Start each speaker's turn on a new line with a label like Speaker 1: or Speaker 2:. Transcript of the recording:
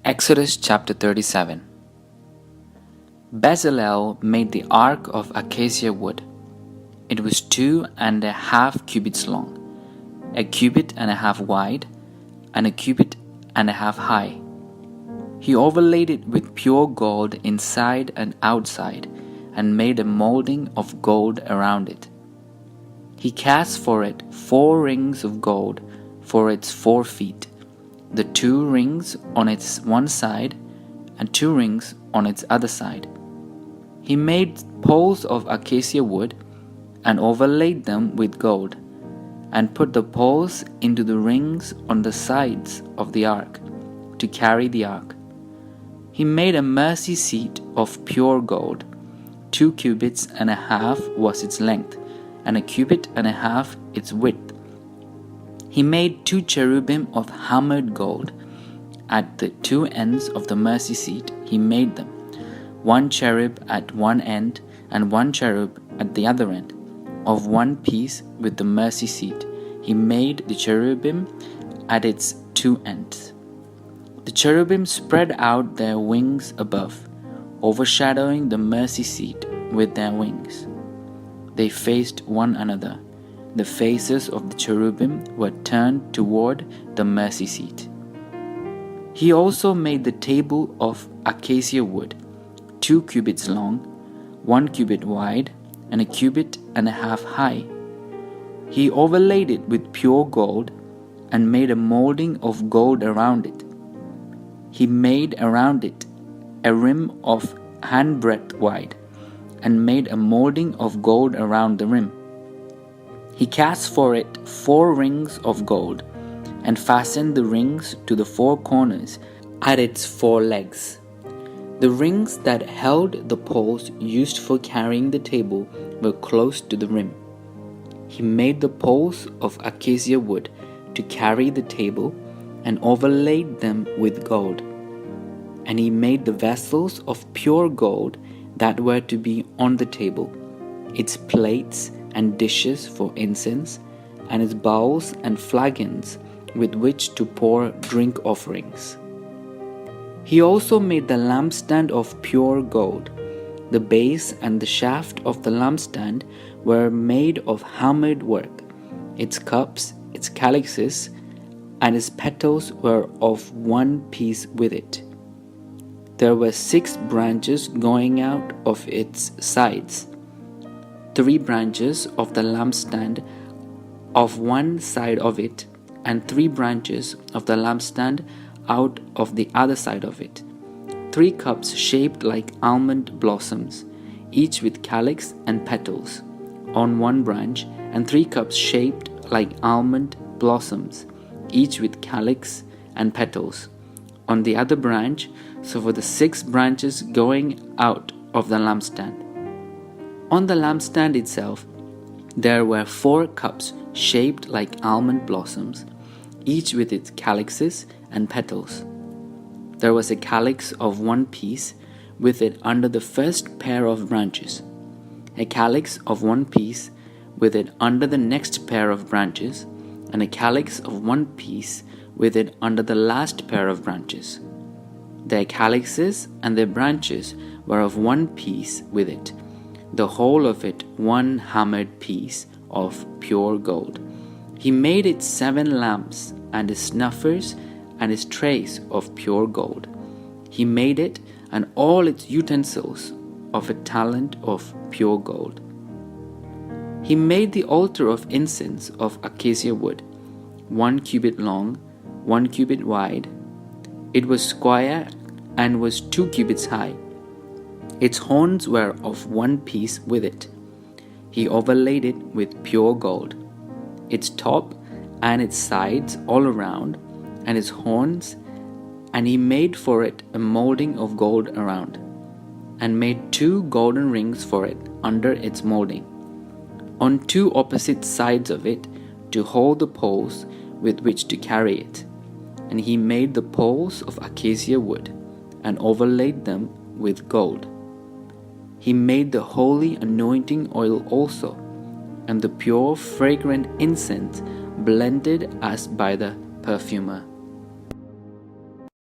Speaker 1: Exodus chapter 37. Bezalel made the ark of acacia wood. It was 2.5 cubits long, 1.5 cubits wide, and 1.5 cubits high. He overlaid it with pure gold inside and outside, and made a molding of gold around it. He cast for it 4 rings of gold for its 4 feet, the 2 rings on its one side and 2 rings on its other side. He made poles of acacia wood and overlaid them with gold, and put the poles into the rings on the sides of the ark to carry the ark. He made a mercy seat of pure gold. 2.5 cubits was its length, and 1.5 cubits its width. He made 2 cherubim of hammered gold. At the 2 ends of the mercy seat he made them, 1 cherub at one end and 1 cherub at the other end. Of one piece with the mercy seat he made the cherubim at its 2 ends. The cherubim spread out their wings above, overshadowing the mercy seat with their wings. They faced one another. The faces of the cherubim were turned toward the mercy seat. He also made the table of acacia wood, 2 cubits long, 1 cubit wide, and 1.5 cubits high. He overlaid it with pure gold and made a molding of gold around it. He made around it a rim of handbreadth wide, and made a molding of gold around the rim. He cast for it 4 rings of gold, and fastened the rings to the 4 corners at its 4 legs. The rings that held the poles used for carrying the table were close to the rim. He made the poles of acacia wood to carry the table, and overlaid them with gold. And he made the vessels of pure gold that were to be on the table, its plates and dishes for incense, and its bowls and flagons with which to pour drink offerings. He also made the lampstand of pure gold. The base and the shaft of the lampstand were made of hammered work. Its cups, its calyxes, and its petals were of one piece with it. There were 6 branches going out of its sides, 3 branches of the lampstand of one side of it, and 3 branches of the lampstand out of the other side of it. 3 cups shaped like almond blossoms, each with calyx and petals, on one branch, and 3 cups shaped like almond blossoms, each with calyx and petals, on the other branch, so for the 6 branches going out of the lampstand. On the lampstand itself, there were 4 cups shaped like almond blossoms, each with its calyxes and petals. There was a calyx of one piece with it under the first pair of branches, a calyx of one piece with it under the next pair of branches, and a calyx of one piece with it under the last pair of branches. Their calyxes and their branches were of one piece with it, the whole of it one hammered piece of pure gold. He made it 7 lamps, and his snuffers and his trays of pure gold. He made it and all its utensils of a talent of pure gold. He made the altar of incense of acacia wood, 1 cubit long, 1 cubit wide. It was square and was 2 cubits high. Its horns were of one piece with it. He overlaid it with pure gold, its top and its sides all around, and its horns, and he made for it a molding of gold around, and made 2 golden rings for it under its molding, on 2 opposite sides of it, to hold the poles with which to carry it. And he made the poles of acacia wood, and overlaid them with gold. He made the holy anointing oil also, and the pure fragrant incense blended as by the perfumer.